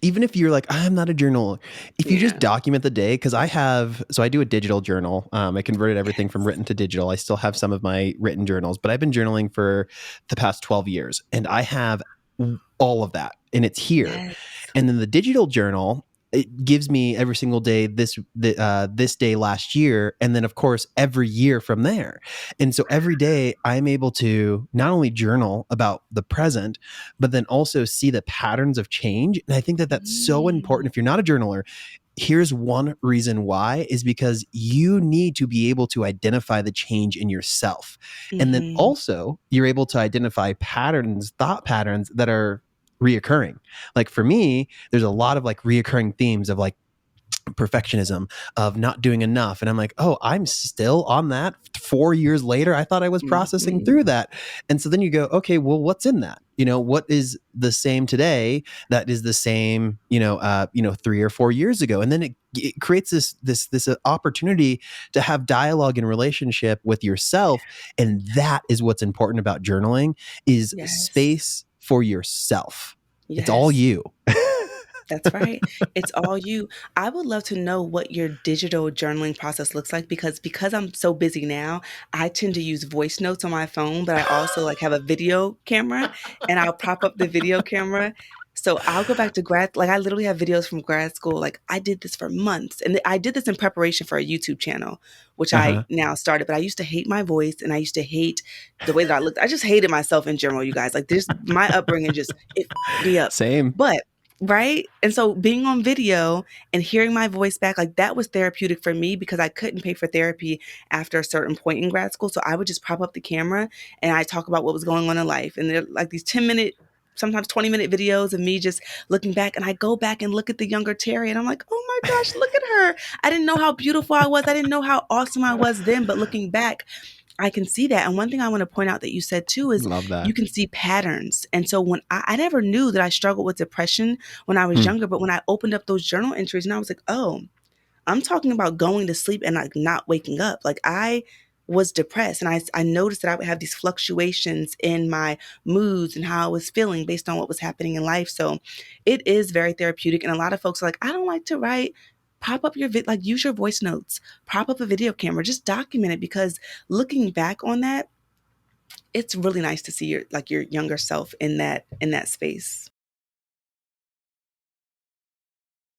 even if you're like, I'm not a journaler, if you just Yeah. document the day, because I do a digital journal. I converted everything from Yes. written to digital. I still have some of my written journals, but I've been journaling for the past 12 years and I have all of that and it's here. Yes. And then the digital journal, it gives me every single day this day last year, and then of course every year from there. And so every day I'm able to not only journal about the present, but then also see the patterns of change. And I think that that's so important. Mm. If you're not a journaler, here's one reason why is because you need to be able to identify the change in yourself. And then Mhm. also you're able to identify patterns, thought patterns that are reoccurring. Like for me, there's a lot of like reoccurring themes of like perfectionism, of not doing enough. And I'm like, oh, I'm still on that 4 years later. I thought I was processing Mhm. through that. And so then you go, okay, well, what's in that? What is the same today that is the same, 3 or 4 years ago? And then it creates this opportunity to have dialogue and relationship with yourself. And that is what's important about journaling is Yes. space for yourself. It's all Yes. you. That's right. It's all you. I would love to know what your digital journaling process looks like because I'm so busy now, I tend to use voice notes on my phone, but I also like have a video camera and I'll prop up the video camera. So I'll go back to I literally have videos from grad school. Like I did this for months and I did this in preparation for a YouTube channel, which I Uh-huh. now started, but I used to hate my voice and I used to hate the way that I looked. I just hated myself in general, you guys. Like this, my upbringing just, it fucked me up. Same. But right? And so being on video and hearing my voice back, like that was therapeutic for me because I couldn't pay for therapy after a certain point in grad school. So I would just prop up the camera and I talk about what was going on in life. And they're like these 10-minute, sometimes 20-minute videos of me just looking back. And I go back and look at the younger Terri and I'm like, oh my gosh, look at her. I didn't know how beautiful I was. I didn't know how awesome I was then. But looking back, I can see that. And one thing I want to point out that you said too is Love you that. can see patterns. And so when I never knew that I struggled with depression when I was Hmm. younger, but when I opened up those journal entries and I was like, oh, I'm talking about going to sleep and like not waking up. Like I was depressed and I noticed that I would have these fluctuations in my moods and how I was feeling based on what was happening in life. So it is very therapeutic. And a lot of folks are like, I don't like to write. Pop up like use your voice notes, prop up a video camera, just document it because looking back on that, it's really nice to see your younger self in that space.